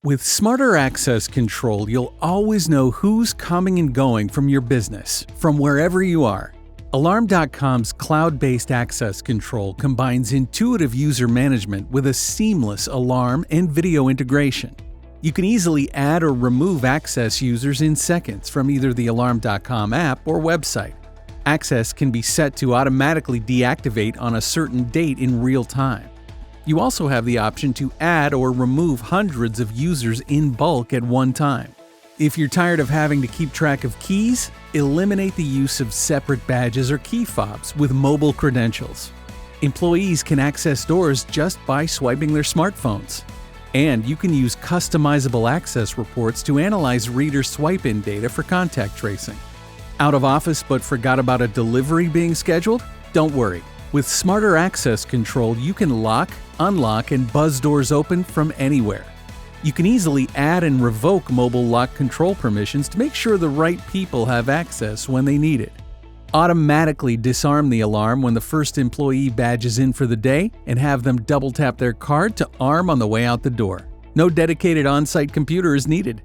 With smarter access control, you'll always know who's coming and going from your business, from wherever you are. Alarm.com's cloud-based access control combines intuitive user management with a seamless alarm and video integration. You can easily add or remove access users in seconds from either the Alarm.com app or website. Access can be set to automatically deactivate on a certain date in real time. You also have the option to add or remove hundreds of users in bulk at one time. If you're tired of having to keep track of keys, eliminate the use of separate badges or key fobs with mobile credentials. Employees can access doors just by swiping their smartphones. And you can use customizable access reports to analyze reader swipe-in data for contact tracing. Out of office but forgot about a delivery being scheduled? Don't worry. With smarter access control, you can lock, unlock, and buzz doors open from anywhere. You can easily add and revoke mobile lock control permissions to make sure the right people have access when they need it. Automatically disarm the alarm when the first employee badges in for the day and have them double tap their card to arm on the way out the door. No dedicated on-site computer is needed.